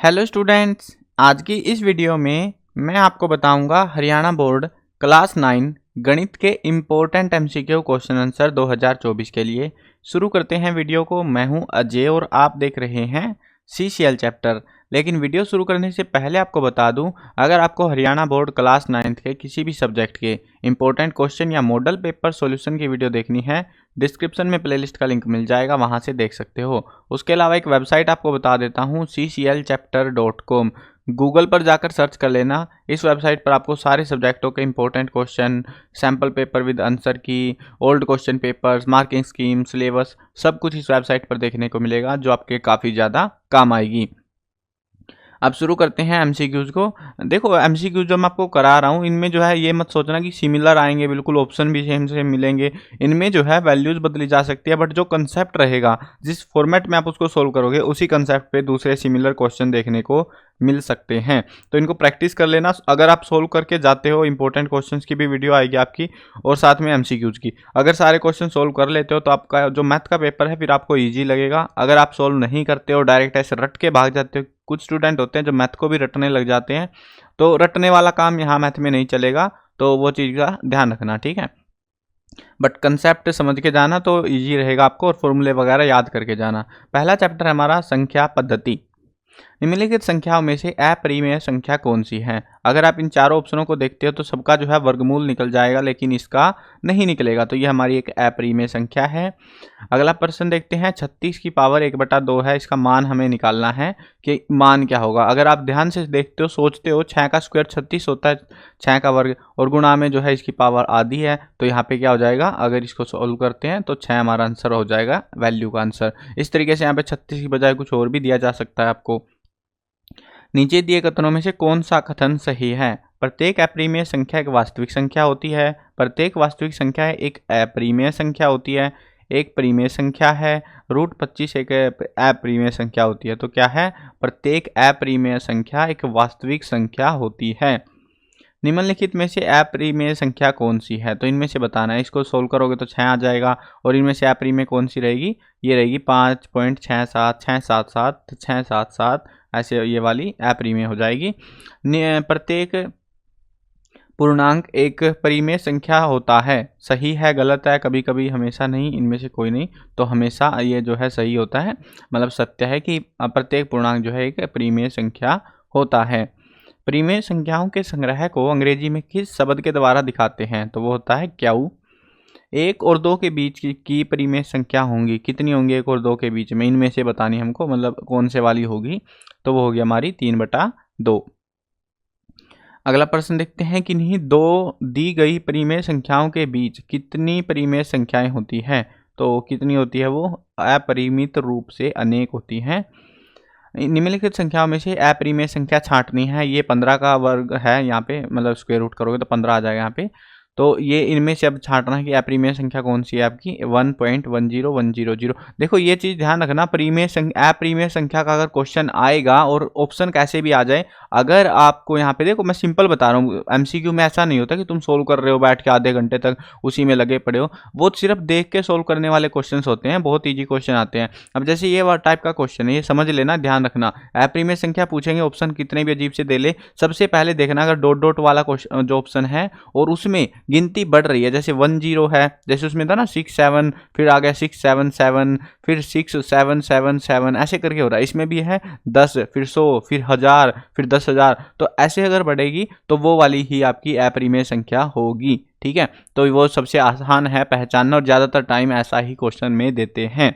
Hello students, आज की इस वीडियो में मैं आपको बताऊंगा हरियाणा बोर्ड क्लास 9 गणित के इम्पोर्टेंट एमसीक्यू क्वेश्चन आंसर 2024 के लिए। शुरू करते हैं वीडियो को। मैं हूं अजय और आप देख रहे हैं सीसीएल चैप्टर। लेकिन वीडियो शुरू करने से पहले आपको बता दूं, अगर आपको हरियाणा बोर्ड क्लास 9 के किसी भी सब्जेक्ट के इम्पोर्टेंट क्वेश्चन या मॉडल पेपर सॉल्यूशन की वीडियो देखनी है, डिस्क्रिप्शन में प्लेलिस्ट का लिंक मिल जाएगा, वहां से देख सकते हो। उसके अलावा एक वेबसाइट आपको बता देता हूँ, cclchapter.com। गूगल पर जाकर सर्च कर लेना। इस वेबसाइट पर आपको सारे सब्जेक्टों के important question, sample paper with answer key, old question papers, marking scheme, syllabus, सब कुछ इस वेबसाइट पर देखने को मिलेगा, जो आपके काफ़ी ज़्यादा काम आएगी। अब शुरू करते हैं एमसीक्यूज़ को। देखो, एमसीक्यूज़ जो मैं आपको करा रहा हूँ, इनमें जो है ये मत सोचना कि सिमिलर आएंगे, बिल्कुल ऑप्शन भी सेम सेम मिलेंगे। इनमें जो है वैल्यूज़ बदली जा सकती है, बट जो कंसेप्ट रहेगा, जिस फॉर्मेट में आप उसको सोल्व करोगे, उसी कंसेप्ट पे दूसरे सिमिलर क्वेश्चन देखने को मिल सकते हैं। तो इनको प्रैक्टिस कर लेना। अगर आप सोल्व करके जाते हो, इंपॉर्टेंट क्वेश्चंस की भी वीडियो आएगी आपकी, और साथ में एमसीक्यूज़ की। अगर सारे क्वेश्चन सोल्व कर लेते हो तो आपका जो मैथ का पेपर है फिर आपको ईजी लगेगा। अगर आप सोल्व नहीं करते हो, डायरेक्ट ऐसे रट के भाग जाते हो, कुछ स्टूडेंट होते हैं जो मैथ को भी रटने लग जाते हैं, तो रटने वाला काम यहाँ मैथ में नहीं चलेगा, तो वो चीज़ का ध्यान रखना, ठीक है। बट कंसेप्ट समझ के जाना तो इजी रहेगा आपको, और फॉर्मूले वगैरह याद करके जाना। पहला चैप्टर है हमारा संख्या पद्धति। निम्नलिखित संख्याओं में से अपरिमेय संख्या कौन सी है? अगर आप इन चारों ऑप्शनों को देखते हो तो सबका जो है वर्गमूल निकल जाएगा, लेकिन इसका नहीं निकलेगा, तो ये हमारी एक अपरिमेय संख्या है। अगला प्रश्न देखते हैं। 36 की पावर 1/2 है, इसका मान हमें निकालना है कि मान क्या होगा। अगर आप ध्यान से देखते हो, सोचते हो, 6 का स्क्वायर 36 होता है, 6 का वर्ग, और गुणा में जो है इसकी पावर आधी है, तो यहाँ पे क्या हो जाएगा, अगर इसको सोल्व करते हैं तो 6 हमारा आंसर हो जाएगा, वैल्यू का आंसर। इस तरीके से यहाँ पे 36 की बजाय कुछ और भी दिया जा सकता है आपको। नीचे दिए कथनों में से कौन सा कथन सही है? प्रत्येक अपरिमेय संख्या एक वास्तविक संख्या होती है। प्रत्येक वास्तविक संख्या एक अपरिमेय संख्या होती है। एक परिमेय संख्या है। √25 एक अपरिमेय संख्या होती है। तो क्या है? प्रत्येक अपरिमेय संख्या एक वास्तविक संख्या होती है। निम्नलिखित में से अपरिमेय संख्या कौन सी है? तो इनमें से बताना है। इसको सोल्व करोगे तो 6 आ जाएगा, और इनमें से अपरिमेय कौन सी रहेगी? ये रहेगी 5.67, 677, 677, ऐसे ये वाली अपरिमेय हो जाएगी। प्रत्येक पूर्णांक एक परिमेय संख्या होता है। सही है, गलत है, कभी कभी, हमेशा नहीं, इनमें से कोई नहीं, तो हमेशा ये जो है सही होता है। मतलब सत्य है कि प्रत्येक पूर्णांक जो है एक परिमेय संख्या होता है। परिमेय संख्याओं के संग्रह को अंग्रेजी में किस शब्द के द्वारा दिखाते हैं? तो वो होता है क्यू। 1 और 2 के बीच की परिमेय संख्या होंगी। कितनी होंगी 1 और 2 के बीच में? इनमें से बतानी हमको, मतलब कौन से वाली होगी, तो वो होगी हमारी 3/2। अगला प्रश्न देखते हैं कि नहीं, दो दी गई परिमेय संख्याओं के बीच कितनी परिमेय संख्याएं होती हैं? तो कितनी होती है वो? अपरिमित रूप से अनेक होती हैं। निम्नलिखित संख्याओं में से अपरिमेय संख्या छांटनी है। ये 15 का वर्ग है यहाँ पे, मतलब स्क्वायर रूट करोगे तो 15 आ जाएगा यहाँ पे। तो ये इनमें से अब छांटना है कि अपरिमेय संख्या कौन सी है आपकी। 1.10100। देखो, ये चीज़ ध्यान रखना, परिमेय संख्या अपरिमेय संख्या का अगर क्वेश्चन आएगा और ऑप्शन कैसे भी आ जाए, अगर आपको यहाँ पे, देखो मैं सिंपल बता रहा हूँ, एमसीक्यू में ऐसा नहीं होता कि तुम सोल्व कर रहे हो बैठ के आधे घंटे तक उसी में लगे पड़े हो। वो सिर्फ देख के सोल्व करने वाले क्वेश्चन होते हैं, बहुत ईजी क्वेश्चन आते हैं। अब जैसे ये टाइप का क्वेश्चन है, ये समझ लेना, ध्यान रखना। अपरिमेय संख्या पूछेंगे, ऑप्शन कितने भी अजीब से दे ले, सबसे पहले देखना अगर डॉट डॉट वाला क्वेश्चन जो ऑप्शन है और उसमें गिनती बढ़ रही है, जैसे 10 है, जैसे उसमें था ना 67, फिर आ गया 677, फिर 6777, ऐसे करके हो रहा है। इसमें भी है 10, फिर 100, फिर 1000, फिर 10,000, तो ऐसे अगर बढ़ेगी तो वो वाली ही आपकी अपरिमेय संख्या होगी, ठीक है। तो वो सबसे आसान है पहचानना, और ज़्यादातर टाइम ऐसा ही क्वेश्चन में देते हैं,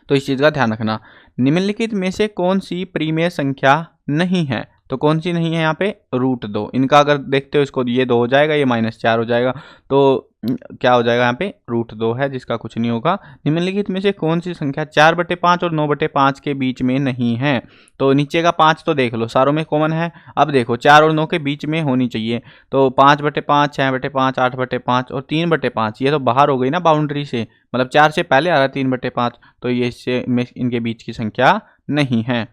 तो इस चीज़ का ध्यान रखना। निम्नलिखित में से कौन सी परिमेय संख्या नहीं है? तो कौन सी नहीं है यहाँ पे? √2। इनका अगर देखते हो, इसको ये 2 हो जाएगा, ये -4 हो जाएगा, तो क्या हो जाएगा यहाँ पे? √2 है, जिसका कुछ नहीं होगा। निम्नलिखित में से कौन सी संख्या 4/5 और 9/5 के बीच में नहीं है? तो नीचे का 5 तो देख लो, सारों में कॉमन है। अब देखो 4 और 9 के बीच में होनी चाहिए, तो 5/5, 6/5, 8/5 और 3/5, ये तो बाहर हो गई ना बाउंड्री से, मतलब 4 से पहले आ रहा है 3/5, तो ये इससे इनके बीच की संख्या नहीं है।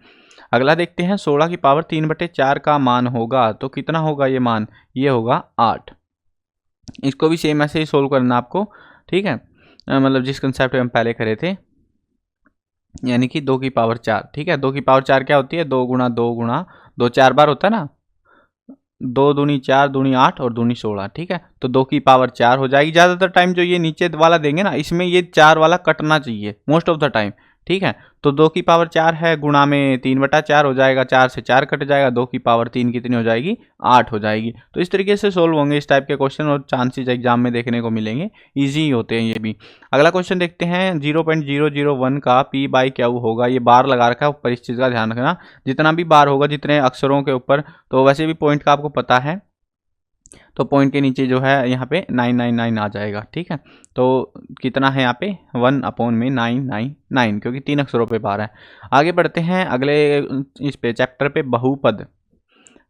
अगला देखते हैं। 16 की पावर 3/4 का मान होगा, तो कितना होगा ये मान? ये होगा 8। इसको भी सेम ऐसे ही सोल्व करना आपको, ठीक है, मतलब जिस कंसेप्ट में हम पहले करे थे। यानी कि 2 की पावर 4। ठीक है, 2 की पावर 4 क्या होती है, 2 गुणा 2 गुणा 2 4 बार होता है ना, 2 दूनी 4 दूनी 8 और दूनी 16। ठीक है, तो 2 की पावर 4 हो जाएगी। ज़्यादातर टाइम जो ये नीचे वाला देंगे ना, इसमें ये 4 वाला कटना चाहिए मोस्ट ऑफ द टाइम। ठीक है, तो 2 की पावर 4 है, गुणा में 3/4 हो जाएगा, 4 से 4 कट जाएगा, 2 की पावर 3 कितनी हो जाएगी, 8 हो जाएगी। तो इस तरीके से सोल्व होंगे इस टाइप के क्वेश्चन और चांसेस एग्जाम में देखने को मिलेंगे, ईजी ही होते हैं ये भी। अगला क्वेश्चन देखते हैं, 0.001 का पी बाई क्यू होगा, ये बार लगा रखा है ऊपर, इस चीज़ का ध्यान रखना। जितना भी बार होगा, जितने अक्षरों के ऊपर, तो वैसे भी पॉइंट का आपको पता है, तो पॉइंट के नीचे जो है यहाँ पे 999 आ जाएगा। ठीक है, तो कितना है यहाँ पे 1/999, क्योंकि 3 अक्षरों पे बार है। आगे बढ़ते हैं अगले इस पे चैप्टर पे, बहुपद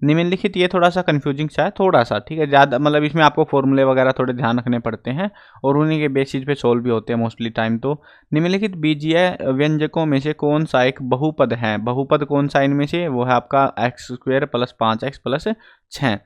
निम्नलिखित। ये थोड़ा सा कंफ्यूजिंग सा है, थोड़ा सा। ठीक है, ज़्यादा मतलब इसमें आपको फॉर्मूले वगैरह थोड़े ध्यान रखने पड़ते हैं और उन्हीं के बेसिस पे सोल्व भी होते हैं मोस्टली टाइम। तो निम्नलिखित बीजीय व्यंजकों में से कौन सा एक बहुपद है, बहुपद कौन सा इनमें से, वो है आपका x² + 5x + 6।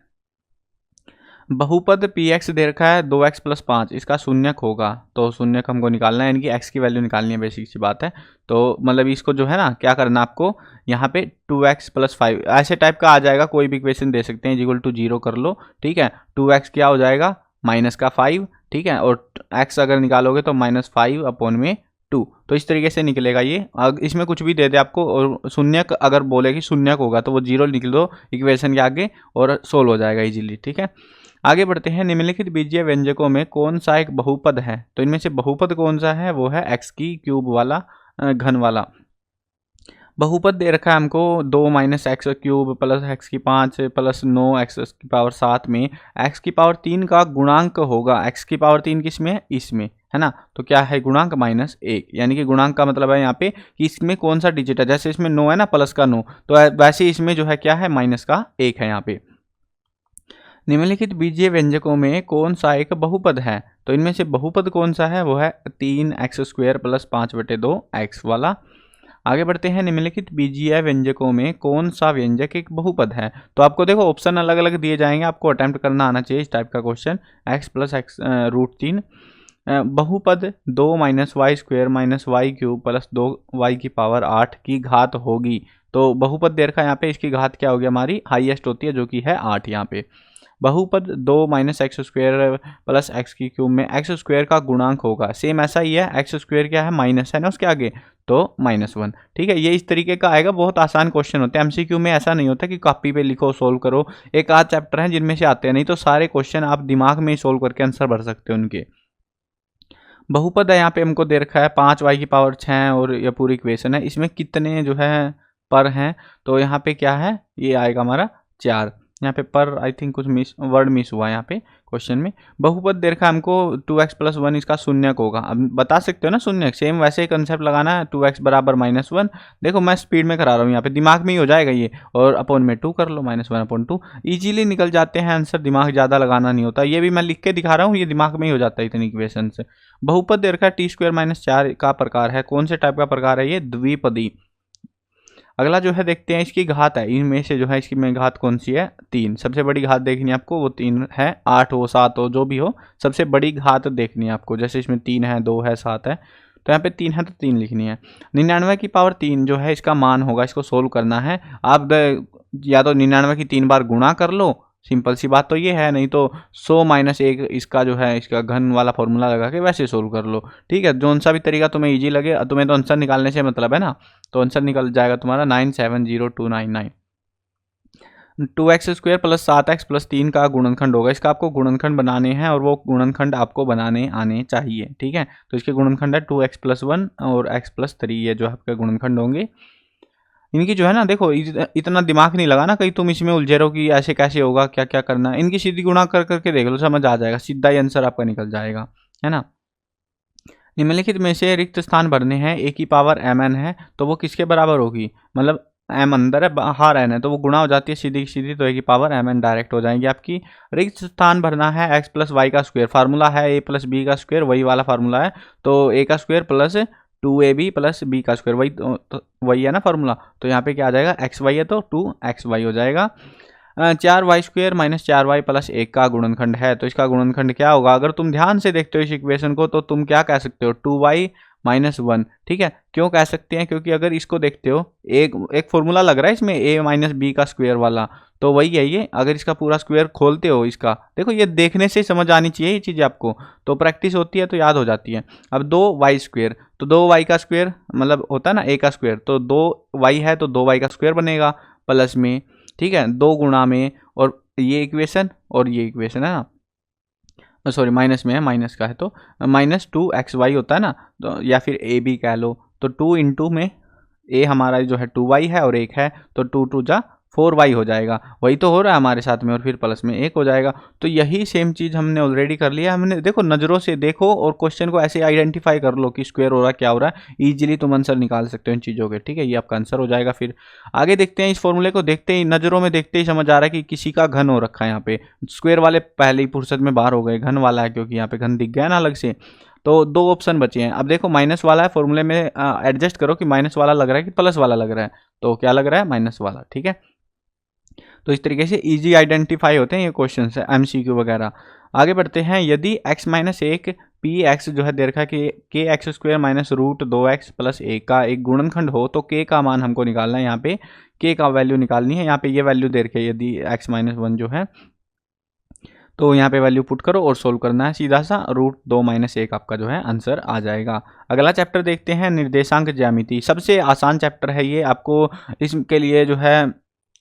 बहुपद px दे रखा है 2x + 5, इसका शून्यक होगा, तो शून्यक हमको निकालना है, इनकी x की वैल्यू निकालनी है, बेसिक सी बात है। तो मतलब इसको जो है ना, क्या करना आपको, यहाँ पे 2x + 5 ऐसे टाइप का आ जाएगा, कोई भी इक्वेशन दे सकते हैं, इक्वल टू 0 कर लो। ठीक है, 2x क्या हो जाएगा, -5। ठीक है, और x अगर निकालोगे तो -5/2। तो इस तरीके से निकलेगा ये। इसमें कुछ भी दे दे आपको, और शून्यक अगर बोले कि शून्यक होगा तो वो 0 लिख दो इक्वेशन के आगे और सोल्व हो जाएगा इजीली। ठीक है, आगे बढ़ते हैं, निम्नलिखित बीजीय व्यंजकों में कौन सा एक बहुपद है, तो इनमें से बहुपद कौन सा है, वो है x³ वाला, घन वाला। बहुपद दे रखा है हमको 2 - x³ + x⁵ + 9 x⁻7 में x⁻3 का गुणांक होगा। x⁻3 किस में है, इसमें है ना, तो क्या है गुणांक -1, यानी कि गुणांक का मतलब है यहाँ पे कि इसमें कौन सा डिजिट है, जैसे इसमें 9 है ना, प्लस का 9, तो वैसे इसमें जो है क्या है, -1 है यहाँ पे। निम्नलिखित बीजीय व्यंजकों में कौन सा एक बहुपद है, तो इनमें से बहुपद कौन सा है, वो है 3x² + 5/2x वाला। आगे बढ़ते हैं, निम्नलिखित बीजीय व्यंजकों में कौन सा व्यंजक एक बहुपद है, तो आपको देखो ऑप्शन अलग अलग दिए जाएंगे, आपको अटेम्प्ट करना आना चाहिए इस टाइप का क्वेश्चन। x + x√3 बहुपद 2 - y² - y³ + 2y⁸ की घात होगी। तो बहुपद दे रखा है यहाँ पे, इसकी घात क्या होगी, हमारी हाईएस्ट होती है, जो कि है 8 यहाँ पे। बहुपद 2 - x² + x³ में x² का गुणांक होगा, सेम ऐसा ही है, x² क्या है, माइनस है ना उसके आगे, तो -1। ठीक है, ये इस तरीके का आएगा, बहुत आसान क्वेश्चन होते हैं। एमसीक्यू में ऐसा नहीं होता कि कॉपी पे लिखो सोल्व करो, एक आध चैप्टर हैं जिनमें से आते हैं, नहीं तो सारे क्वेश्चन आप दिमाग में ही सोल्व करके आंसर भर सकते हो उनके। बहुपद है यहाँ पे हमको दे रखा है 5y⁶ और ये पूरी इक्वेशन है, इसमें कितने जो है पर हैं, तो यहाँ पे क्या है, ये आएगा हमारा 4। यहाँ पे पर आई थिंक कुछ वर्ड मिस हुआ है यहाँ पे क्वेश्चन में। बहुपद दे रखा है हमको 2x + 1, इसका शून्यक होगा। अब बता सकते हो ना शून्यक, सेम वैसे ही कंसेप्ट लगाना है, 2x = -1। देखो मैं स्पीड में करा रहा हूँ, यहाँ पे दिमाग में ही हो जाएगा ये, और अपॉन में 2 कर लो, -1/2 ईजिली निकल जाते हैं आंसर, दिमाग ज़्यादा लगाना नहीं होता। ये भी मैं लिख के दिखा रहा हूँ, ये दिमाग में ही हो जाता है इतनी इक्वेशन से। बहुपद दे रखा है t² - 4 का प्रकार है, कौन से टाइप का प्रकार है ये, द्विपदी। अगला जो है देखते हैं इसकी घात है, इनमें से जो है इसकी में घात कौन सी है, 3। सबसे बड़ी घात देखनी है आपको, वो 3 है, 8 हो 7 हो जो भी हो, सबसे बड़ी घात देखनी है आपको। जैसे इसमें 3 है, 2 है, 7 है, तो यहाँ पे 3 है तो 3 लिखनी है। 99⁻3 जो है इसका मान होगा, इसको सोल्व करना है। आप या तो 99 की 3 बार गुणा कर लो, सिंपल सी बात तो ये है, नहीं तो 100 - 1 इसका जो है इसका घन वाला फॉर्मूला लगा के वैसे सोल्व कर लो। ठीक है, जो सा भी तरीका तुम्हें इजी लगे, तुम्हें तो आंसर निकालने से मतलब है ना, तो आंसर निकल जाएगा तुम्हारा 970299। 2x² + 7x + 3 का गुणनखंड होगा, इसका आपको गुणनखंड बनाने हैं और वो गुणनखंड आपको बनाने आने चाहिए। ठीक है, तो इसके गुणनखंड है 2x + 1 और x + 3, ये जो आपके गुणनखंड होंगे। इनकी जो है ना, देखो इतना दिमाग नहीं लगा ना, कहीं तुम इसमें उलझे रहो कि ऐसे कैसे होगा, क्या क्या करना है। इनकी सीधी गुणा कर करके देख लो, समझ आ जाएगा, सीधा ही आंसर आपका निकल जाएगा, है ना। निम्नलिखित में से रिक्त स्थान भरने हैं, a⁻mn है, तो वो किसके बराबर होगी, मतलब m अंदर है, बाहर n है, तो वो गुणा हो जाती है सीधी सीधी, तो a⁻mn डायरेक्ट हो जाएगी आपकी। रिक्त स्थान भरना है x + y का स्क्वायर, फार्मूला है a + b का स्क्वायर, वही वाला फार्मूला है, तो a का स्क्वायर + 2ab + b का स्क्वायर, वही तो वही है ना फार्मूला। तो यहाँ पे क्या आ जाएगा, xy है तो 2xy हो जाएगा। 4y² - 4y + 1 का गुणनखंड है, तो इसका गुणनखंड क्या होगा, अगर तुम ध्यान से देखते हो इस इक्वेशन को, तो तुम क्या कह सकते हो, 2y -1। ठीक है, क्यों कह सकते हैं? क्योंकि अगर इसको देखते हो, एक फॉर्मूला लग रहा है इसमें a माइनस बी का स्क्वायर वाला, तो वही है ये। अगर इसका पूरा स्क्वायर खोलते हो इसका, देखो ये देखने से समझ आनी चाहिए ये चीज़ आपको, तो प्रैक्टिस होती है तो याद हो जाती है। अब 2y स्क्वायर, तो 2y का स्क्वायर मतलब होता है ना a का स्क्वायर, तो 2y है तो 2y का स्क्वायर बनेगा प्लस में, ठीक है, 2 गुणा में, और ये इक्वेशन और ये इक्वेशन है ना, सॉरी माइनस में है, माइनस का है तो -2xy होता है ना, तो या फिर a भी कह लो, तो 2 इंटू में a हमारा जो है 2y है और 1 है, तो 2 2 जा 4y हो जाएगा। वही तो हो रहा है हमारे साथ में, और फिर प्लस में 1 हो जाएगा। तो यही सेम चीज़ हमने ऑलरेडी कर लिया। हमने देखो नज़रों से देखो और क्वेश्चन को ऐसे आइडेंटिफाई कर लो कि स्क्वायर हो रहा है क्या हो रहा है, ईजिली तुम आंसर निकाल सकते हो इन चीज़ों के। ठीक है, ये आपका आंसर हो जाएगा। फिर आगे देखते हैं, इस फॉर्मूले को देखते ही नज़रों में देखते ही समझ आ रहा है कि किसी का घन हो रखा है। यहाँ पे स्क्वायर वाले पहले ही फुर्सत में बाहर हो गए, घन वाला है क्योंकि यहाँ पे घन दिख गया ना अलग से। तो 2 ऑप्शन बचे हैं। अब देखो माइनस वाला है, फॉर्मूले में एडजस्ट करो कि माइनस वाला लग रहा है कि प्लस वाला लग रहा है, तो क्या लग रहा है? माइनस वाला। ठीक है, तो इस तरीके से इजी आइडेंटिफाई होते हैं ये क्वेश्चन है, एमसीक्यू वगैरह। आगे बढ़ते हैं, यदि x माइनस 1 पी एक्स जो है दे रखा कि के x square minus root 2x plus 1 का एक गुणनखंड हो, तो k का मान हमको निकालना है। यहाँ पे k का वैल्यू निकालनी है। यहाँ पे ये वैल्यू दे रखी है, यदि x माइनस 1 जो है, तो यहाँ पे वैल्यू पुट करो और सोल्व करना है सीधा सा, रूट 2 माइनस 1 आपका जो है आंसर आ जाएगा। अगला चैप्टर देखते हैं, निर्देशांक ज्यामिति। सबसे आसान चैप्टर है ये। आपको इसके लिए जो है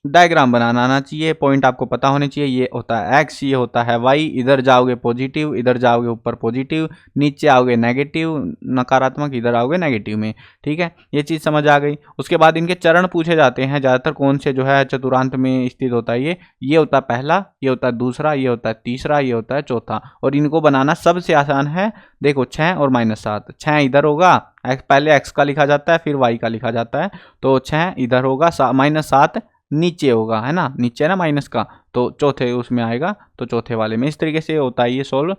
डायग्राम बनाना आना चाहिए, पॉइंट आपको पता होने चाहिए। ये होता है एक्स, ये होता है वाई, इधर जाओगे पॉजिटिव, इधर जाओगे ऊपर पॉजिटिव, नीचे आओगे नेगेटिव नकारात्मक, इधर आओगे नेगेटिव में। ठीक है, ये चीज़ समझ आ गई। उसके बाद इनके चरण पूछे जाते हैं ज़्यादातर, कौन से जो है चतुरांत में स्थित होता है ये होता है पहला, ये होता है दूसरा, ये होता है तीसरा, ये होता है चौथा। और इनको बनाना सबसे आसान है। देखो 6 और -7, 6 इधर होगा, पहले x का लिखा जाता है फिर y का लिखा जाता है, तो 6 इधर होगा, -7 नीचे होगा, है ना, नीचे है ना माइनस का, तो चौथे उसमें आएगा, तो चौथे वाले में। इस तरीके से होता है ये सोल्व।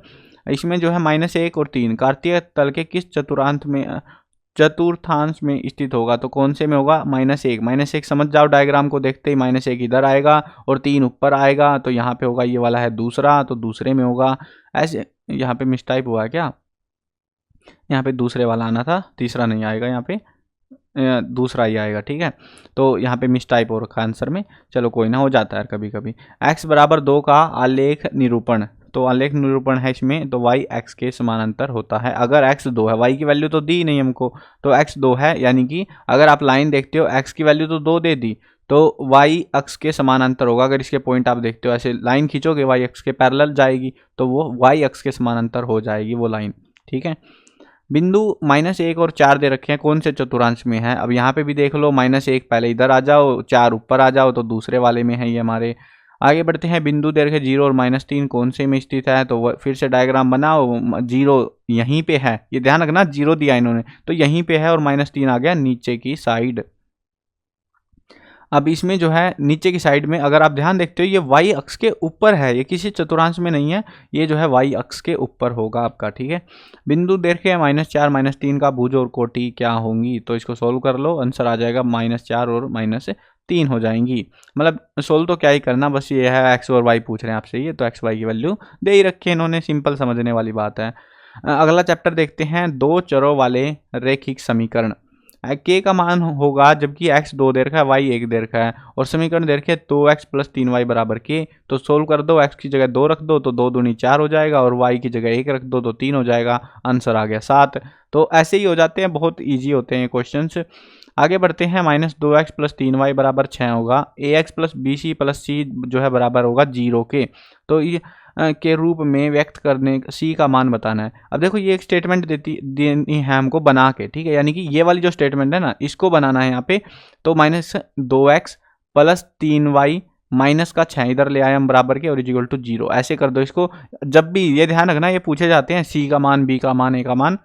इसमें जो है -1 और 3 कार्तीय तल के किस चतुर्थांश में स्थित होगा, तो कौन से में होगा? -1 समझ जाओ, डायग्राम को देखते ही -1 इधर आएगा और 3 ऊपर आएगा, तो यहाँ पे होगा, ये वाला है दूसरा, तो दूसरे में होगा। ऐसे यहाँ पे मिसटाइप हुआ है क्या? यहाँ पे दूसरे वाला आना था, तीसरा नहीं आएगा, यहाँ पे दूसरा ही आएगा। ठीक है, तो यहाँ पे मिस टाइप हो रखा है आंसर में। चलो कोई ना, हो जाता है कभी कभी। x बराबर 2 का आलेख निरूपण, तो आलेख निरूपण है इसमें, तो y x के समानांतर होता है। अगर x 2 है, y की वैल्यू तो दी नहीं हमको, तो x 2 है, यानी कि अगर आप लाइन देखते हो x की वैल्यू तो 2 दे दी, तो y अक्ष के समानांतर होगा। अगर इसके पॉइंट आप देखते हो, ऐसे लाइन खींचोगे y अक्ष के पैरेलल जाएगी, तो वो y अक्ष के समानांतर हो जाएगी वो लाइन। ठीक है, बिंदु -1 और 4 दे रखे हैं, कौन से चतुर्थांश में है? अब यहाँ पे भी देख लो, -1 पहले इधर आ जाओ, 4 ऊपर आ जाओ, तो दूसरे वाले में है ये हमारे। आगे बढ़ते हैं, बिंदु दे रखे 0 और -3 कौन से में स्थित है, तो फिर से डायग्राम बनाओ। 0 यहीं पे है, ये ध्यान रखना, 0 दिया इन्होंने, तो यहीं पे है, और -3 आ गया नीचे की साइड। अब इसमें जो है नीचे की साइड में अगर आप ध्यान देखते हो, ये y अक्ष के ऊपर है, ये किसी चतुर्थांश में नहीं है, ये जो है y अक्ष के ऊपर होगा आपका। ठीक है, बिंदु देखे -4 -3 का भुज और कोटि क्या होंगी, तो इसको सोल्व कर लो, आंसर आ जाएगा -4 और -3 हो जाएंगी। मतलब सोल्व तो क्या ही करना, बस ये है x और y पूछ रहे हैं आपसे, ये तो x y की वैल्यू दे ही रखे इन्होंने, सिंपल समझने वाली बात है। अगला चैप्टर देखते हैं, 2 चरों वाले रैखिक समीकरण। k का मान होगा जबकि x 2 दे रखा है, y 1 दे रखा है, और समीकरण दे रखे है 2x + 3y बराबर k। तो सोल्व कर दो, x की जगह 2 रख दो, तो 2 दूनी 4 हो जाएगा, और y की जगह 1 रख दो, तो 3 हो जाएगा, आंसर आ गया 7। तो ऐसे ही हो जाते हैं, बहुत ईजी होते हैं क्वेश्चंस। आगे बढ़ते हैं, -2x + 3y बराबर 6 होगा, ax + bc + c जो है बराबर होगा 0 के। तो ये के रूप में व्यक्त करने सी का मान बताना है। अब देखो ये एक स्टेटमेंट देनी है हमको बना के, ठीक है, यानी कि ये वाली जो स्टेटमेंट है ना, इसको बनाना है यहाँ पे। तो -2x + 3y माइनस का 6 इधर ले आए हम बराबर के, और इक्वल टू 0 ऐसे कर दो इसको। जब भी ये ध्यान रखना, ये पूछे जाते हैं सी का मान, बी का मान, ए का मान,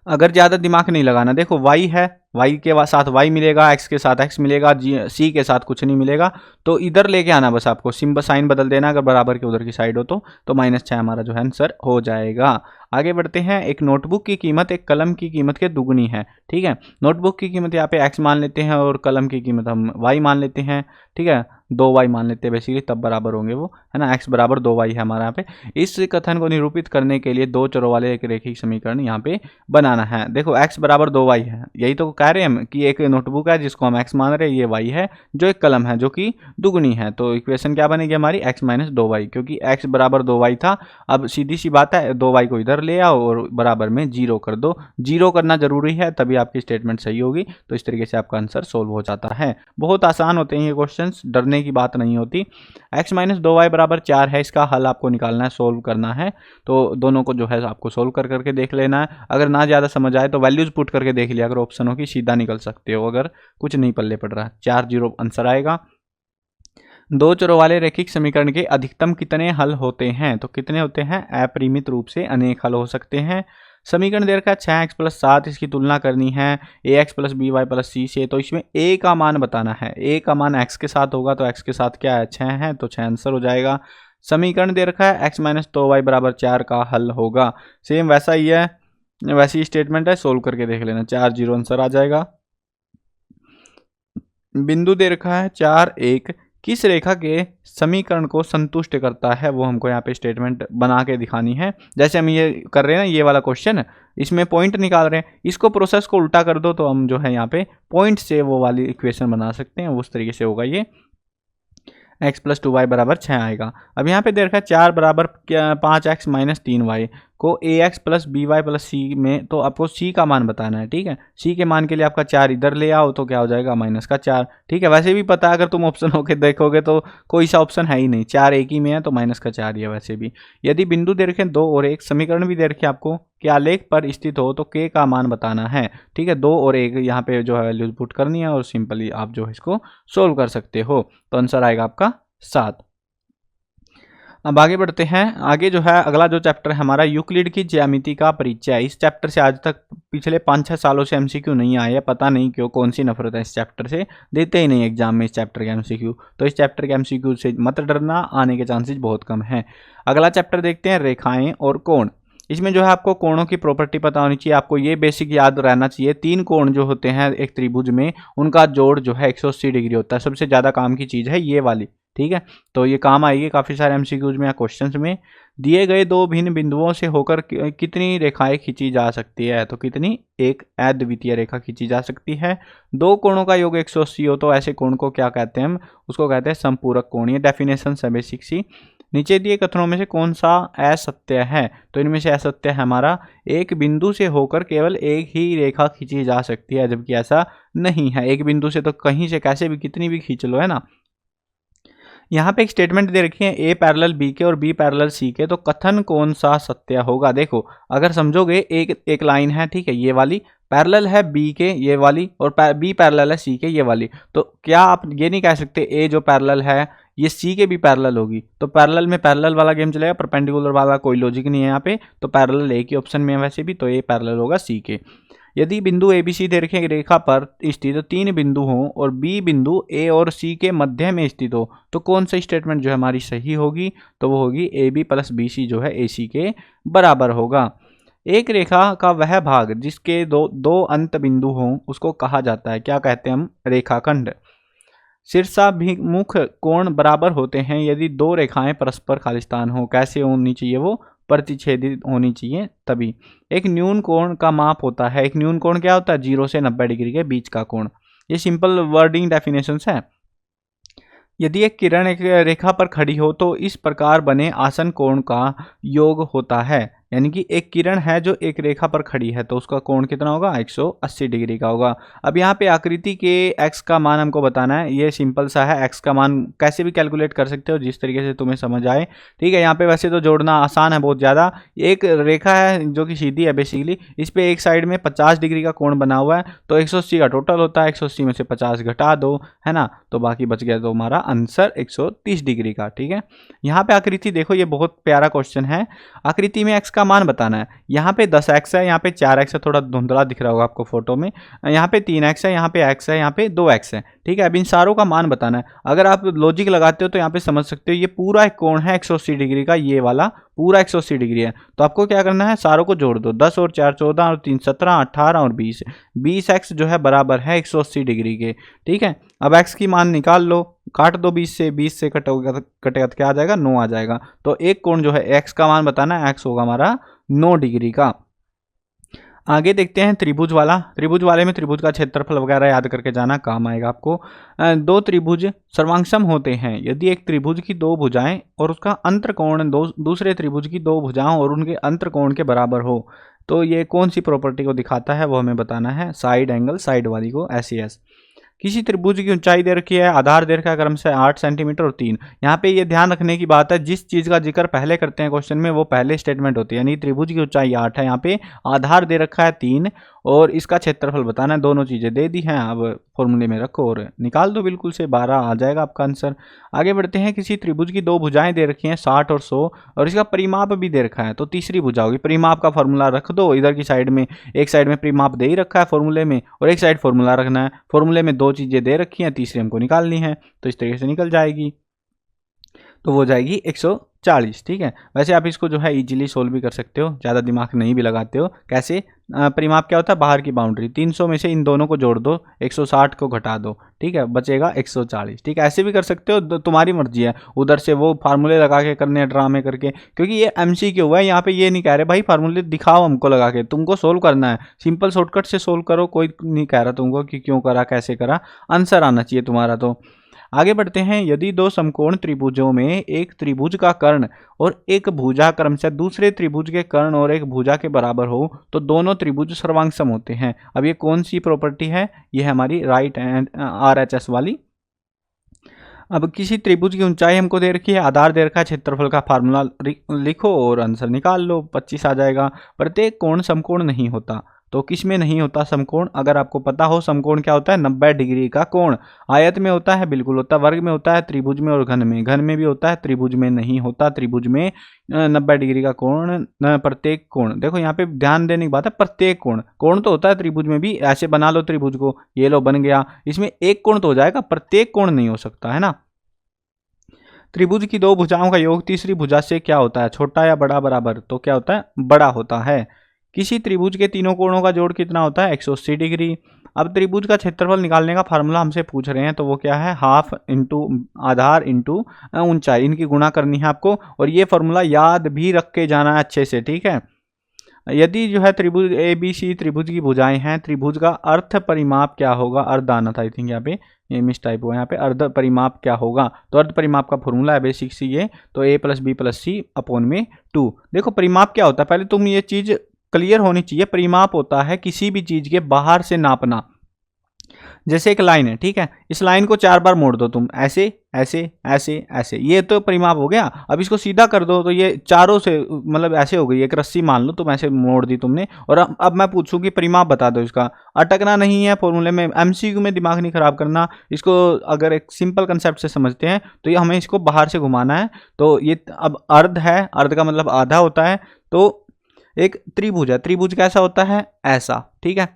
अगर ज़्यादा दिमाग नहीं लगाना। देखो y है वाई के साथ वाई मिलेगा, एक्स के साथ एक्स मिलेगा, सी के साथ कुछ नहीं मिलेगा। तो इधर लेके आना बस आपको, सिंबल साइन बदल देना अगर बराबर के उधर की साइड हो तो -6 हमारा जो है आंसर हो जाएगा। आगे बढ़ते हैं। एक नोटबुक की कीमत एक कलम की कीमत के दुगनी है, ठीक है। नोटबुक की कीमत यहाँ पे x मान लेते हैं और कलम की कीमत हम y मान लेते हैं, ठीक है। 2y मान लेते हैं बेसिकली, तब बराबर होंगे वो, है ना। x बराबर 2y है हमारा यहाँ पे। इस कथन को निरूपित करने के लिए दो चरों वाले एक रेखीय समीकरण यहाँ पे बनाना है। देखो x बराबर 2y है, यही तो कह रहे हैं हम कि एक नोटबुक है जिसको हम x मान रहे हैं, ये y है, जो एक कलम है जो कि दुगनी है। तो इक्वेशन क्या बनेगी हमारी, x - 2y, क्योंकि x बराबर 2y था। अब सीधी सी बात है, 2y को इधर ले आओ और बराबर में 0 कर दो। 0 करना जरूरी है, तभी आपकी स्टेटमेंट सही होगी। तो इस तरीके से आपका आंसर सोल्व हो जाता है। बहुत आसान होते हैं ये क्वेश्चंस, डरने की बात नहीं होती। x - 2y बराबर 4 है, इसका हल आपको निकालना है, सोल्व करना है। तो दोनों को जो है आपको सोल्व कर करके देख लेना है। अगर ना ज़्यादा समझ आए तो वैल्यूज पुट करके देख लिया, अगर ऑप्शन हो कि सीधा निकल सकते हो, अगर कुछ नहीं पल्ले पड़ रहा। 4 0 आंसर आएगा। दो चरों वाले रैखिक समीकरण के अधिकतम कितने हल होते हैं, तो कितने होते हैं, अपरिमित रूप से अनेक हल हो सकते हैं। समीकरण दे रखा है 6x + 7, इसकी तुलना करनी है ax + by + c से। तो इसमें a का मान बताना है, a का मान x के साथ होगा, तो x के साथ क्या है, 6 है, तो 6 आंसर हो जाएगा। समीकरण दे रखा है x - 2y बराबर 4 का हल होगा। सेम वैसा ही है, वैसी स्टेटमेंट है, सोल्व करके देख लेना। 4 0 आंसर आ जाएगा। बिंदु दे रखा है 4 1, किस रेखा के समीकरण को संतुष्ट करता है, वो हमको यहाँ पे स्टेटमेंट बना के दिखानी है। जैसे हम ये कर रहे हैं ना, ये वाला क्वेश्चन, इसमें पॉइंट निकाल रहे हैं, इसको प्रोसेस को उल्टा कर दो तो हम जो है यहाँ पे पॉइंट से वो वाली इक्वेशन बना सकते हैं। उस तरीके से होगा ये, x + 2y बराबर 6 आएगा। अब यहाँ पे दे रखा है 4 बराबर 5x - 3y को ax + by + c में, तो आपको c का मान बताना है, ठीक है। c के मान के लिए आपका 4 इधर ले आओ तो क्या हो जाएगा, -4, ठीक है। वैसे भी पता है, अगर तुम ऑप्शन होके देखोगे तो कोई सा ऑप्शन है ही नहीं, 4 एक ही में है, तो -4 ही है वैसे भी। यदि बिंदु दे रखे 2 और 1, समीकरण भी दे रखे आपको कि आलेख पर स्थित हो, तो k का मान बताना है, ठीक है। 2 और 1 यहाँ पे जो है वैल्यूज पुट करनी है और सिंपली आप जो है इसको सोल्व कर सकते हो। तो आंसर आएगा आपका 7। अब आगे बढ़ते हैं। आगे जो है अगला जो चैप्टर है हमारा, यूक्लिड की ज्यामिति का परिचय। इस चैप्टर से आज तक पिछले 5-6 सालों से एमसीक्यू नहीं आए हैं, पता नहीं क्यों, कौन सी नफरत है इस चैप्टर से, देते ही नहीं एग्जाम में इस चैप्टर के एमसीक्यू। तो इस चैप्टर के एमसीक्यू से मत डरना, आने के चांसेस बहुत कम हैं। अगला चैप्टर देखते हैं, रेखाएं और कोण। इसमें जो है आपको कोणों की प्रॉपर्टी पता होनी चाहिए, आपको ये बेसिक याद रहना चाहिए। 3 कोण जो होते हैं एक त्रिभुज में, उनका जोड़ जो है 180 डिग्री होता है। सबसे ज़्यादा काम की चीज़ है ये वाली, ठीक है। तो ये काम आएगी काफ़ी सारे एमसीक्यूज में या क्वेश्चंस में। दिए गए दो भिन्न बिंदुओं से होकर कितनी रेखाएं खींची जा सकती है, तो कितनी, एक अद्वितीय रेखा खींची जा सकती है। दो कोणों का योग 180 हो तो ऐसे कोण को क्या कहते हैं, हम उसको कहते हैं संपूरक कोण। ये डेफिनेशन है बेसिक सी। नीचे दिए कथनों में से कौन सा असत्य है, तो इनमें से असत्य है हमारा, एक बिंदु से होकर केवल एक ही रेखा खींची जा सकती है, जबकि ऐसा नहीं है। एक बिंदु से तो कहीं से कैसे भी कितनी भी खींच लो, है ना। यहाँ पे एक स्टेटमेंट दे रखी है a पैरेलल b के और b पैरेलल c के, तो कथन कौन सा सत्य होगा। देखो अगर समझोगे, एक लाइन है, ठीक है, ये वाली पैरेलल है b के, ये वाली, और b पैरेलल है c के, ये वाली, तो क्या आप ये नहीं कह सकते a जो पैरेलल है ये c के भी पैरेलल होगी। तो पैरेलल में पैरेलल वाला गेम चलेगा, परपेंडिकुलर वाला कोई लॉजिक नहीं है यहाँ पे। तो पैरेलल एक ही ऑप्शन में है वैसे भी, तो a पैरेलल होगा c के। यदि बिंदु ABC दे रखे रेखा पर स्थित 3 बिंदु हों और B बिंदु A और C के मध्य में स्थित हो, तो कौन सा स्टेटमेंट जो है हमारी सही होगी, तो वो होगी AB + BC जो है AC के बराबर होगा। एक रेखा का वह भाग जिसके दो अंत बिंदु हों उसको कहा जाता है, क्या कहते हैं हम, रेखाखंड। शीर्षाभिमुख कोण बराबर होते हैं यदि दो रेखाएं परस्पर खालिस्तान हो। कैसे होनी चाहिए वो, प्रतिच्छेदित होनी चाहिए तभी। एक न्यून कोण का माप होता है, एक न्यून कोण क्या होता है, 0 से 90 डिग्री के बीच का कोण। ये सिंपल वर्डिंग डेफिनेशंस है। यदि एक किरण एक रेखा पर खड़ी हो तो इस प्रकार बने आसन कोण का योग होता है, यानी कि एक किरण है जो एक रेखा पर खड़ी है तो उसका कोण कितना होगा, 180 डिग्री का होगा। अब यहाँ पे आकृति के x का मान हमको बताना है। ये सिंपल सा है, x का मान कैसे भी कैलकुलेट कर सकते हो जिस तरीके से तुम्हें समझ आए, ठीक है। यहाँ पे वैसे तो जोड़ना आसान है बहुत ज़्यादा। एक रेखा है जो कि सीधी है बेसिकली, इस पर एक साइड में 50 डिग्री का कोण बना हुआ है, तो 180 का टोटल होता है, 180 में से 50 घटा दो, है ना, तो बाकी बच गया तो हमारा आंसर 130 डिग्री का, ठीक है। यहाँ पे आकृति देखो, ये बहुत प्यारा क्वेश्चन है। आकृति में x का मान बताना है। यहाँ पे 10x है, यहाँ पे 4x है, थोड़ा धुंधला दिख रहा होगा आपको फोटो में, यहाँ पे 3x है, यहाँ पे x है, यहाँ पे 2x है, ठीक है। अब इन सारों का मान बताना है। अगर आप लॉजिक लगाते हो तो यहाँ पे समझ सकते हो ये पूरा एक कोण है 180 डिग्री का, ये वाला पूरा 180 डिग्री है। तो आपको क्या करना है, सारों को जोड़ दो, 10 और 4 14 और 3 17 18 और 20, 20x जो है बराबर है 180 डिग्री के, ठीक है। अब x की मान निकाल लो, काट दो 20 से कटेगा तो क्या आ जाएगा, 9 आ जाएगा। तो एक कोण जो है x का मान बताना है, x होगा हमारा 9 डिग्री का। आगे देखते हैं त्रिभुज वाला। त्रिभुज वाले में त्रिभुज का क्षेत्रफल वगैरह याद करके जाना, काम आएगा आपको। दो त्रिभुज सर्वांगसम होते हैं यदि एक त्रिभुज की दो भुजाएं और उसका अंतर्कोण दूसरे त्रिभुज की दो भुजाओं और उनके अंतर्कोण के बराबर हो। तो ये कौन सी प्रॉपर्टी को दिखाता है वो हमें बताना है, साइड एंगल, साइड वाली को, SES। किसी त्रिभुज की ऊंचाई दे रखी है, आधार दे रखा है क्रमशः 8 सेंटीमीटर और 3। यहाँ पे ये ध्यान रखने की बात है, जिस चीज का जिक्र पहले करते हैं क्वेश्चन में वो पहले स्टेटमेंट होती है। यानी त्रिभुज की ऊंचाई 8 है, यहाँ पे आधार दे रखा है 3 और इसका क्षेत्रफल बताना है। दोनों चीजें दे दी हैं, अब फॉर्मूले में रखो और निकाल दो, बिल्कुल से 12 आ जाएगा आपका आंसर। आगे बढ़ते हैं, किसी त्रिभुज की दो भुजाएं दे रखी हैं 60 और 100 और इसका परिमाप भी दे रखा है, तो तीसरी भुजा होगी। परिमाप का फॉर्मूला रख दो इधर की साइड में, एक साइड में परिमाप दे ही रखा है फॉर्मूले में और एक साइड फॉर्मूला रखना है। फॉर्मूले में दो चीजें दे रखी हैं, तीसरी हमको निकालनी है, तो इस तरीके से निकल जाएगी, तो वो हो जाएगी 140, ठीक है। वैसे आप इसको जो है इजीली सोल्व भी कर सकते हो, ज़्यादा दिमाग नहीं भी लगाते हो। कैसे, परिमाप क्या होता है, बाहर की बाउंड्री, 300 में से इन दोनों को जोड़ दो, 160 को घटा दो, ठीक है, बचेगा 140, ठीक है। ऐसे भी कर सकते हो, तुम्हारी मर्जी है, उधर से वो फार्मूले लगा के करने हैं ड्रामे करके, क्योंकि ये MCQ है। यहाँ पे ये नहीं कह रहे भाई फार्मूले दिखाओ हमको लगा के, तुमको सोल्व करना है, सिंपल शॉर्टकट से सोल्व करो, कोई नहीं कह रहा तुमको कि क्यों करा कैसे करा, आंसर आना चाहिए तुम्हारा। तो आगे बढ़ते हैं, यदि दो समकोण त्रिभुजों में एक त्रिभुज का कर्ण और एक भुजा क्रमशः दूसरे त्रिभुज के कर्ण और एक भुजा के बराबर हो तो दोनों त्रिभुज सर्वांगसम होते हैं। अब ये कौन सी प्रॉपर्टी है, ये है हमारी राइट हैंड RHS वाली। अब किसी त्रिभुज की ऊंचाई हमको दे रखी है, आधार दे रखा है, क्षेत्रफल का फार्मूला लिखो और आंसर निकाल लो, 25 आ जाएगा। प्रत्येक कोण समकोण नहीं होता, तो किस में नहीं होता समकोण, अगर आपको पता हो समकोण क्या होता है, 90 डिग्री का कोण। आयत में होता है, बिल्कुल होता है, वर्ग में होता है, त्रिभुज में और घन में, घन में भी होता है, त्रिभुज में नहीं होता। त्रिभुज में 90 डिग्री का कोण, प्रत्येक कोण, देखो यहाँ पे ध्यान देने की बात है, प्रत्येक कोण, कोण तो होता है त्रिभुज में भी, ऐसे बना लो त्रिभुज को, ये लो बन गया, इसमें एक कोण तो हो जाएगा, प्रत्येक कोण नहीं हो सकता, है ना। त्रिभुज की दो भुजाओं का योग तीसरी भुजा से क्या होता है, छोटा या बड़ा, बराबर, तो क्या होता है, बड़ा होता है। किसी त्रिभुज के तीनों कोणों का जोड़ कितना होता है, 180 डिग्री। अब त्रिभुज का क्षेत्रफल निकालने का फार्मूला हमसे पूछ रहे हैं, तो वो क्या है, हाफ इंटू आधार इंटू ऊंचाई, इनकी गुणा करनी है आपको, और ये फार्मूला याद भी रख के जाना है अच्छे से, ठीक है। यदि जो है त्रिभुज ABC त्रिभुज की भुजाएं हैं, त्रिभुज का अर्थ परिमाप क्या होगा, अर्ध आना था आई थिंक, यहाँ पे ये मिस टाइप हुआ, यहाँ पे अर्ध परिमाप क्या होगा, तो अर्ध परिमाप का फॉर्मूला है बेसिक सी ये, तो A + B + C अपॉन में 2। देखो परिमाप क्या होता है, पहले तुम ये चीज क्लियर होनी चाहिए। परिमाप होता है किसी भी चीज के बाहर से नापना। जैसे एक लाइन है, ठीक है, इस लाइन को 4 बार मोड़ दो तुम, ऐसे ऐसे ऐसे ऐसे, ये तो परिमाप हो गया। अब इसको सीधा कर दो तो ये चारों से मतलब ऐसे हो गई, एक रस्सी मान लो तुम, ऐसे मोड़ दी तुमने। और अब मैं पूछूं कि परिमाप बता दो, इसका अटकना नहीं है फॉर्मूले में, MCQ में दिमाग नहीं खराब करना इसको। अगर एक सिंपल कंसेप्ट से समझते हैं तो ये हमें इसको बाहर से घुमाना है। तो ये अब अर्ध है, अर्ध का मतलब आधा होता है। तो एक त्रिभुज है, त्रिभुज कैसा होता है, ऐसा, ठीक है,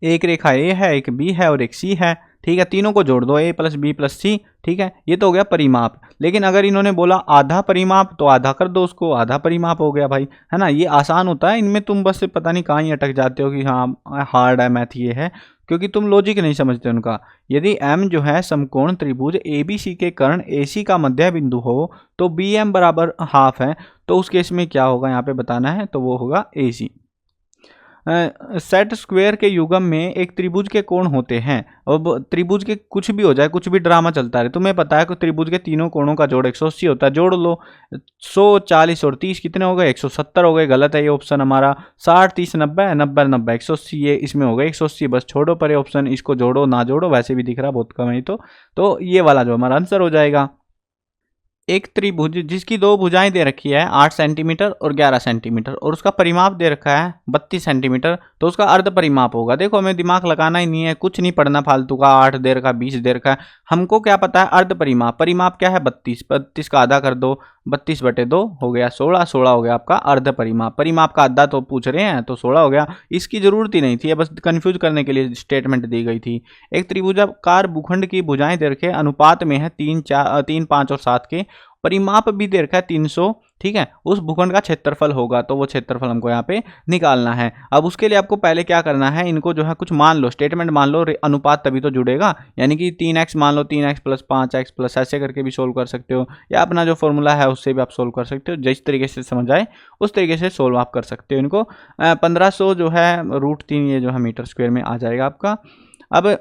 एक रेखा A है, एक B है और एक C है, ठीक है, तीनों को जोड़ दो, A + B + C, ठीक है, ये तो हो गया परिमाप। लेकिन अगर इन्होंने बोला आधा परिमाप तो आधा कर दो उसको, आधा परिमाप हो गया भाई, है ना। ये आसान होता है, इनमें तुम बस पता नहीं कहाँ ही अटक जाते हो कि हाँ हार्ड है मैथ ये है, क्योंकि तुम लॉजिक नहीं समझते उनका। यदि M जो है समकोण त्रिभुज ABC के कर्ण AC का मध्य बिंदु हो तो BM बराबर हाफ है, तो उस केस में क्या होगा यहाँ पे बताना है, तो वो होगा AC। सेट स्क्वायर के युग्म में एक त्रिभुज के कोण होते हैं। अब त्रिभुज के कुछ भी हो जाए, कुछ भी ड्रामा चलता रहे, तुम्हें पता है कि त्रिभुज के तीनों कोणों का जोड़ 180 होता है, जोड़ लो, 100 40 और 30 कितने हो गए, 170 हो गए। गलत है ये ऑप्शन हमारा, 60 30 90 90 90 180, ये इसमें हो गए 180, बस छोड़ो परे ऑप्शन, इसको जोड़ो ना जोड़ो वैसे भी दिख रहा बहुत कम है। तो ये वाला जो हमारा आंसर हो जाएगा। एक त्रिभुज जिसकी दो भुजाएं दे रखी है 8 सेंटीमीटर और 11 सेंटीमीटर और उसका परिमाप दे रखा है 32 सेंटीमीटर, तो उसका अर्ध परिमाप होगा। देखो हमें दिमाग लगाना ही नहीं है, कुछ नहीं पढ़ना फालतू का, 8 दे रखा 20 दे रखा है, हमको क्या पता है अर्ध परिमाप। परिमाप क्या है 32, 32 का आधा कर दो, 32/2 हो गया 16, 16 हो गया आपका अर्ध परिमाप। परिमाप का आधा तो पूछ रहे हैं तो 16 हो गया। इसकी जरूरत ही नहीं थी, बस कंफ्यूज करने के लिए स्टेटमेंट दी गई थी। एक त्रिभुजाकार भूखंड की भुजाएं दे रखे अनुपात में है 3, 4, 3, 5 और 7 के। परिमाप भी दे रखा है 300, ठीक है। उस भूखंड का क्षेत्रफल होगा, तो वो क्षेत्रफल हमको यहाँ पे निकालना है। अब उसके लिए आपको पहले क्या करना है, इनको जो है कुछ मान लो, स्टेटमेंट मान लो, अनुपात तभी तो जुड़ेगा। यानी कि 3x मान लो, 3x + 5x प्लस, ऐसे करके भी सोल्व कर सकते हो, या अपना जो फॉर्मूला है उससे भी आप सोल्व कर सकते हो। जिस तरीके से समझ आए उस तरीके से सोल्व आप कर सकते हो इनको। 1500 जो है √3 ये जो है मीटर स्क्वायर में आ जाएगा आपका। अब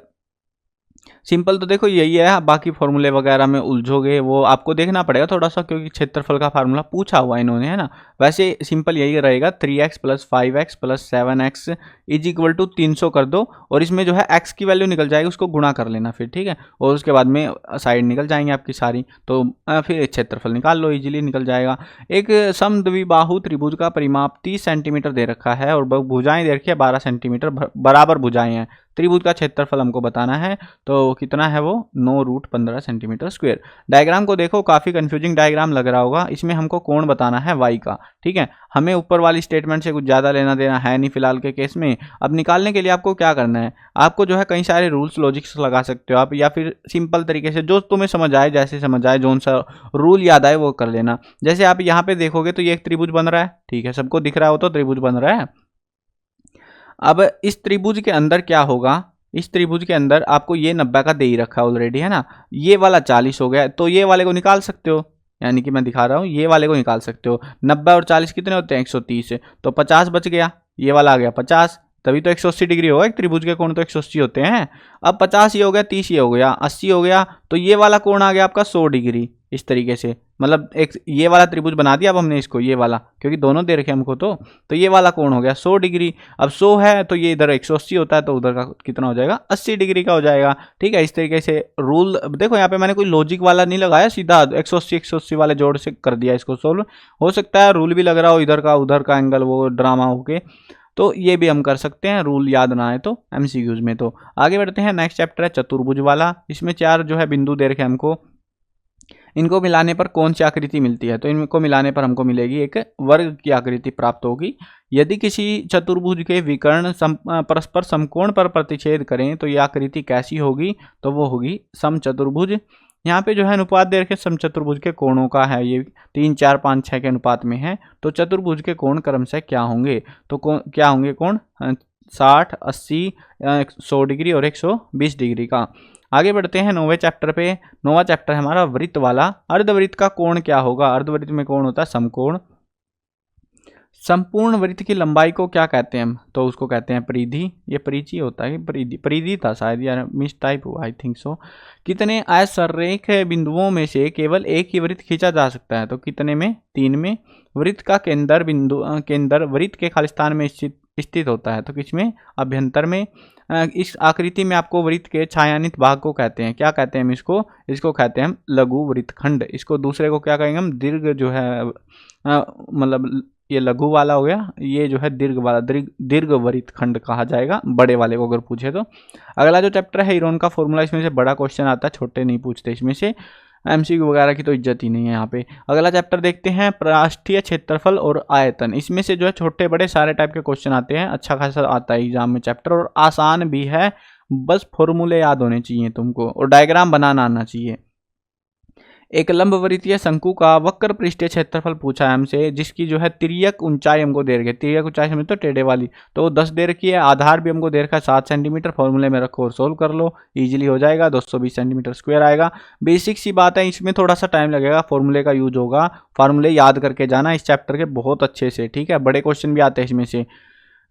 सिंपल तो देखो यही है, बाकी फॉर्मूले वगैरह में उलझोगे वो आपको देखना पड़ेगा थोड़ा सा, क्योंकि क्षेत्रफल का फार्मूला पूछा हुआ इन्होंने, है ना। वैसे सिंपल यही रहेगा, 3x + 5x + 7x = 300 कर दो, और इसमें जो है x की वैल्यू निकल जाएगी, उसको गुणा कर लेना फिर, ठीक है। और उसके बाद में साइड निकल जाएंगे आपकी सारी, तो फिर क्षेत्रफल निकाल लो, इजीली निकल जाएगा। एक समद्विबाहु त्रिभुज का परिमाप 30 सेंटीमीटर दे रखा है और भुजाएं दे रखी है 12 सेंटीमीटर, बराबर भुजाएं हैं। त्रिभुज का क्षेत्रफल हमको बताना है, तो कितना है वो 9√15 सेंटीमीटर स्क्वायर। डायग्राम को देखो, काफी कंफ्यूजिंग डायग्राम लग रहा होगा। इसमें हमको कोण बताना है y का, ठीक है। हमें ऊपर वाली स्टेटमेंट से कुछ ज्यादा लेना देना है नहीं फिलहाल के केस में। अब निकालने के लिए आपको क्या करना है, आपको जो है कई सारे रूल्स लॉजिक्स लगा सकते हो आप, या फिर सिंपल तरीके से जो तुम्हें समझ आए, जैसे समझ आए, जो सा रूल याद आए वो कर लेना। जैसे आप यहाँ पे देखोगे तो ये एक त्रिभुज बन रहा है, ठीक है, सबको दिख रहा हो तो त्रिभुज बन रहा है। अब इस त्रिभुज के अंदर क्या होगा, इस त्रिभुज के अंदर आपको ये 90 का दे ही रखा है ऑलरेडी, है ना। ये वाला 40 हो गया, तो ये वाले को निकाल सकते हो, यानी कि मैं दिखा रहा हूँ, ये वाले को निकाल सकते हो। 90 और 40 कितने होते हैं, 130, तो 50 बच गया, ये वाला आ गया 50, तभी तो 180 डिग्री होगा। एक त्रिभुज के कोण तो 180 होते हैं। अब 50 ये हो गया, 30 ये हो गया, 80 हो गया, तो ये वाला कोण आ गया आपका 100 डिग्री। इस तरीके से मतलब एक ये वाला त्रिभुज बना दिया अब हमने इसको, ये वाला, क्योंकि दोनों दे रखे हमको, तो ये वाला कोण हो गया 100 डिग्री। अब 100 है तो ये इधर 180 होता है, तो उधर का कितना हो जाएगा, 80 डिग्री का हो जाएगा, ठीक है। इस तरीके से रूल देखो, यहाँ पे मैंने कोई लॉजिक वाला नहीं लगाया, सीधा 180 वाले जोड़ से कर दिया इसको सोल्व। हो सकता है रूल भी लग रहा हो इधर का उधर का एंगल वो ड्रामा होके, तो ये भी हम कर सकते हैं, रूल याद ना आए तो एमसीक्यूज में। तो आगे बढ़ते हैं, नेक्स्ट चैप्टर है चतुर्भुज वाला। इसमें 4 जो है बिंदु दे रखे हमको, इनको मिलाने पर कौन सी आकृति मिलती है, तो इनको मिलाने पर हमको मिलेगी एक वर्ग की आकृति प्राप्त होगी। यदि किसी चतुर्भुज के विकर्ण परस्पर समकोण पर प्रतिच्छेद करें तो यह आकृति कैसी होगी, तो वो होगी समचतुर्भुज। यहाँ पे जो है अनुपात दे रखे समचतुर्भुज के कोणों का है, ये 3, 4, 5, 6 के अनुपात में है। तो चतुर्भुज के कोण क्रमशः क्या होंगे, तो क्या होंगे कोण, 60, 80, 100 डिग्री और 120 डिग्री का। आगे बढ़ते हैं 9वें चैप्टर पे। 9वां चैप्टर है हमारा वृत्त वाला। अर्धवृत्त का कोण क्या होगा, अर्धवृत्त में कोण होता है समकोण। संपूर्ण वृत्त की लंबाई को क्या कहते हैं हम, तो उसको कहते हैं परिधि। ये परिधि होता है, परिधि था शायद, यार मिस टाइप हुआ, आई थिंक सो। कितने असरेख बिंदुओं में से केवल एक ही वृत्त खींचा जा सकता है, तो कितने में, 3 में। वृत्त का केंद्र वृत्त के खालिस्तान में स्थित होता है, तो किसमें, अभ्यंतर में। इस आकृति में आपको वृत्त के छायांकित भाग को कहते हैं, क्या कहते हैं हम इसको कहते हैं हम लघु वृत्तखंड। इसको दूसरे को क्या कहेंगे हम, दीर्घ जो है, मतलब ये लघु वाला हो गया, ये जो है दीर्घ वाला, दीर्घ वृत्तखंड कहा जाएगा बड़े वाले को अगर पूछे तो। अगला जो चैप्टर है हीरोन का फॉर्मूला, इसमें से बड़ा क्वेश्चन आता है, छोटे नहीं पूछते इसमें से, एमसीक्यू वगैरह की तो इज्जत ही नहीं है यहाँ पे। अगला चैप्टर देखते हैं पृष्ठीय क्षेत्रफल और आयतन। इसमें से जो है छोटे बड़े सारे टाइप के क्वेश्चन आते हैं, अच्छा खासा आता है एग्जाम में चैप्टर, और आसान भी है, बस फॉर्मूले याद होने चाहिए तुमको और डायग्राम बनाना आना चाहिए। एक लंबवृत्तीय शंकु का वक्र पृष्ठीय क्षेत्रफल पूछा है हमसे, जिसकी जो है तिर्यक ऊंचाई हमको दे रखी है, तिर्यक ऊंचाई समझ तो टेढ़े वाली, तो 10 दे रखी है। आधार भी हमको दे रखा है 7 सेंटीमीटर, फॉर्मूले में रखो और सोल्व कर लो, इजीली हो जाएगा, 220 सेंटीमीटर स्क्वायर आएगा। बेसिक सी बात है, इसमें थोड़ा सा टाइम लगेगा, फॉर्मूले का यूज होगा, फॉर्मूले याद करके जाना इस चैप्टर के बहुत अच्छे से, ठीक है। बड़े क्वेश्चन भी आते हैं इसमें से।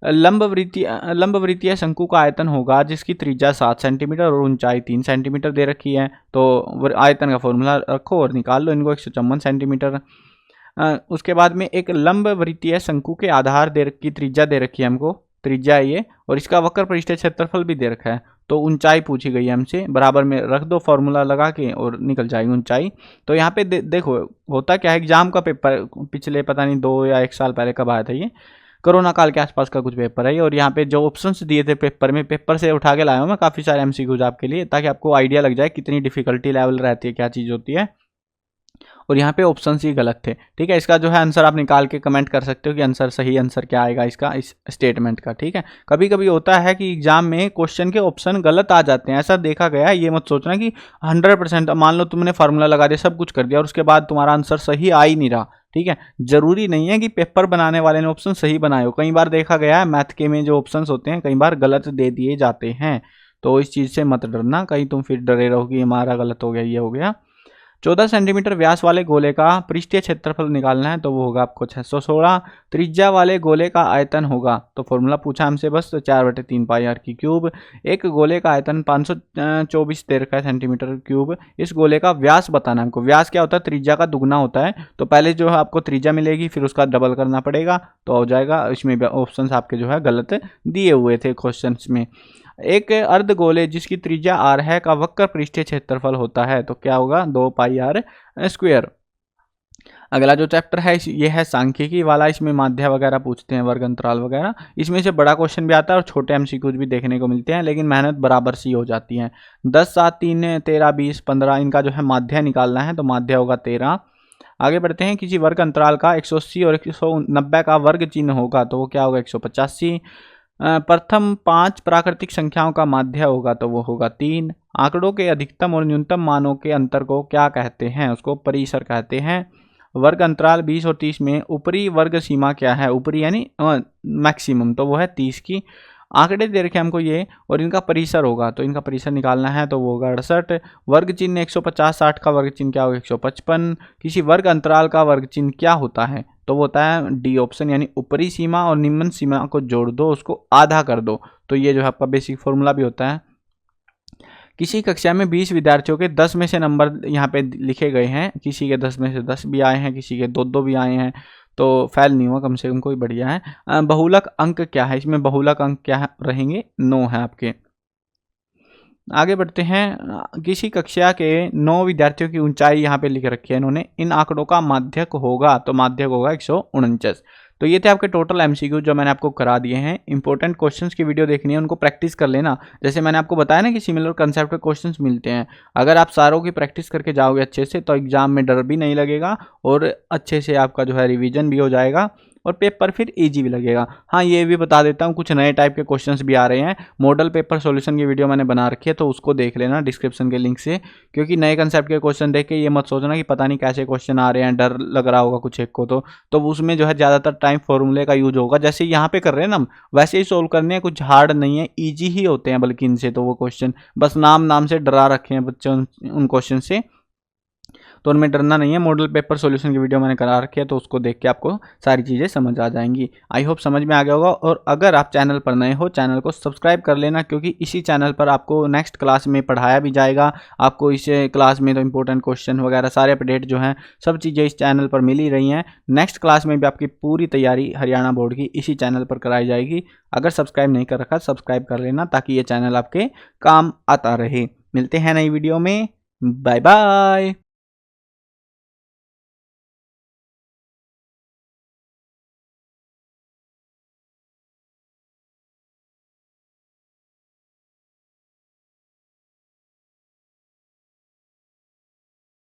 लंबवृत्तीय शंकु का आयतन होगा जिसकी त्रिज्या 7 सेंटीमीटर और ऊंचाई 3 सेंटीमीटर दे रखी है, तो आयतन का फॉर्मूला रखो और निकाल लो इनको, 154 सेंटीमीटर। उसके बाद में एक लंबवृत्तीय शंकु के आधार की त्रिज्या दे रखी है हमको, त्रिज्या ये, और इसका वक्र पृष्ठीय क्षेत्रफल भी दे रखा है, तो ऊंचाई पूछी गई है हमसे, बराबर में रख दो फॉर्मूला लगा के और निकल जाएगी ऊंचाई। तो यहाँ पे देखो होता क्या है, एग्जाम का पेपर पिछले पता नहीं 2 या 1 साल पहले कब आया था, ये कोरोना काल के आसपास का कुछ पेपर है, और यहाँ पे जो ऑप्शंस दिए थे पेपर में, पेपर से उठा के लाया हूँ मैं काफ़ी सारे एमसीक्यूज आपके लिए, ताकि आपको आइडिया लग जाए कितनी डिफिकल्टी लेवल रहती है, क्या चीज़ होती है। और यहाँ पे ऑप्शन ही गलत थे। ठीक है, इसका जो है आंसर आप निकाल के कमेंट कर सकते हो कि आंसर सही आंसर क्या आएगा इसका, इस स्टेटमेंट का। ठीक है, कभी कभी होता है कि एग्जाम में क्वेश्चन के ऑप्शन गलत आ जाते हैं, ऐसा देखा गया है। ये मत सोचना कि 100%, मान लो तुमने फार्मूला लगा दिया, सब कुछ कर दिया और उसके बाद तुम्हारा आंसर सही आ ही नहीं रहा। ठीक है, जरूरी नहीं है कि पेपर बनाने वाले ने ऑप्शन सही बनाए हो। कई बार देखा गया है मैथ के में जो ऑप्शंस होते हैं कई बार गलत दे दिए जाते हैं, तो इस चीज से मत डरना, कहीं तुम फिर डरे रहो कि हमारा गलत हो गया, ये हो गया। 14 सेंटीमीटर व्यास वाले गोले का पृष्ठीय क्षेत्रफल निकालना है, तो वो होगा आपको 616। त्रिज्या वाले गोले का आयतन होगा, तो फॉर्मूला पूछा हमसे बस, तो 4/3 पाई आर की क्यूब। एक गोले का आयतन 524 सेंटीमीटर क्यूब। इस गोले का व्यास बताना है हमको। व्यास क्या होता है, त्रिज्या का दुगना होता है, तो पहले जो है आपको त्रिज्या मिलेगी, फिर उसका डबल करना पड़ेगा तो हो जाएगा। इसमें ऑप्शन आपके जो है गलत दिए हुए थे क्वेश्चन में। एक अर्ध गोले जिसकी त्रिज्या r है का वक्र पृष्ठीय क्षेत्रफल होता है, तो क्या होगा, 2 पाई r स्क्वायर। अगला जो चैप्टर है ये है सांख्यिकी वाला, इसमें माध्य वगैरह पूछते हैं, वर्ग अंतराल वगैरह। इसमें से बड़ा क्वेश्चन भी आता है और छोटे एमसीक्यूज भी देखने को मिलते हैं, लेकिन मेहनत बराबर सी हो जाती है। 10, 7, 3, 13, 20, 15 इनका जो है माध्य निकालना है, तो माध्य होगा 13। आगे बढ़ते हैं, किसी वर्ग अंतराल का 180 और 190 का वर्ग चिन्ह होगा, तो वो क्या होगा, 185। प्रथम 5 प्राकृतिक संख्याओं का माध्य होगा, तो वो होगा 3। आंकड़ों के अधिकतम और न्यूनतम मानों के अंतर को क्या कहते हैं, उसको परिसर कहते हैं। वर्ग अंतराल 20 और 30 में ऊपरी वर्ग सीमा क्या है, ऊपरी यानी मैक्सिमम, तो वो है 30 की। आंकड़े दे रखे हमको ये, और इनका परिसर होगा, तो इनका परिसर निकालना है, तो वो होगा 68। वर्ग चिन्ह 150, 60 का वर्ग चिन्ह क्या होगा, 155। किसी वर्ग अंतराल का वर्ग चिन्ह क्या होता है, तो वो होता है डी ऑप्शन, यानी ऊपरी सीमा और निम्न सीमा को जोड़ दो, उसको आधा कर दो, तो ये जो है आपका बेसिक फॉर्मूला भी होता है। किसी कक्षा में 20 विद्यार्थियों के 10 में से नंबर यहाँ पे लिखे गए हैं, किसी के 10 में से 10 भी आए हैं, किसी के 2-2 भी आए हैं, तो फेल नहीं हुआ, कम से कम कोई बढ़िया है। बहुलक अंक क्या है, इसमें बहुलक अंक क्या रहेंगे, 9 है आपके। आगे बढ़ते हैं, किसी कक्षा के 9 विद्यार्थियों की ऊंचाई यहाँ पे लिख रखी है इन्होंने, इन आंकड़ों का माध्यक होगा, तो माध्यक होगा 149। तो ये थे आपके टोटल एमसीक्यू जो मैंने आपको करा दिए हैं। इंपॉर्टेंट क्वेश्चंस की वीडियो देखनी है, उनको प्रैक्टिस कर लेना। जैसे मैंने आपको बताया ना कि सिमिलर कंसेप्ट के क्वेश्चंस मिलते हैं, अगर आप सारों की प्रैक्टिस करके जाओगे अच्छे से, तो एग्जाम में डर भी नहीं लगेगा और अच्छे से आपका जो है रिवीजन भी हो जाएगा और पेपर फिर इजी भी लगेगा। हाँ, ये भी बता देता हूँ, कुछ नए टाइप के क्वेश्चंस भी आ रहे हैं। मॉडल पेपर सॉल्यूशन की वीडियो मैंने बना रखी है, तो उसको देख लेना डिस्क्रिप्शन के लिंक से, क्योंकि नए कंसेप्ट के क्वेश्चन देख के ये मत सोचना कि पता नहीं कैसे क्वेश्चन आ रहे हैं, डर लग रहा होगा कुछ एक को, तो उसमें जो है ज़्यादातर टाइम फॉर्मूले का यूज होगा। जैसे यहाँ पे कर रहे हैं ना हम, वैसे ही सोल्व करने हैं, कुछ हार्ड नहीं है, ईजी ही होते हैं बल्कि इनसे, तो वो क्वेश्चन बस नाम से डरा रखे हैं बच्चे उन क्वेश्चन से, तो उनमें डरना नहीं है। मॉडल पेपर सॉल्यूशन की वीडियो मैंने करा रखी है, तो उसको देख के आपको सारी चीज़ें समझ आ जाएंगी। आई होप समझ में आ गया होगा। और अगर आप चैनल पर नए हो, चैनल को सब्सक्राइब कर लेना, क्योंकि इसी चैनल पर आपको नेक्स्ट क्लास में पढ़ाया भी जाएगा। आपको इस क्लास में तो इंपॉर्टेंट क्वेश्चन वगैरह सारे अपडेट जो हैं, सब चीज़ें इस चैनल पर मिल ही रही हैं। नेक्स्ट क्लास में भी आपकी पूरी तैयारी हरियाणा बोर्ड की इसी चैनल पर कराई जाएगी। अगर सब्सक्राइब नहीं कर रखा, सब्सक्राइब कर लेना, ताकि ये चैनल आपके काम आता रहे। मिलते हैं नई वीडियो में, बाय बाय।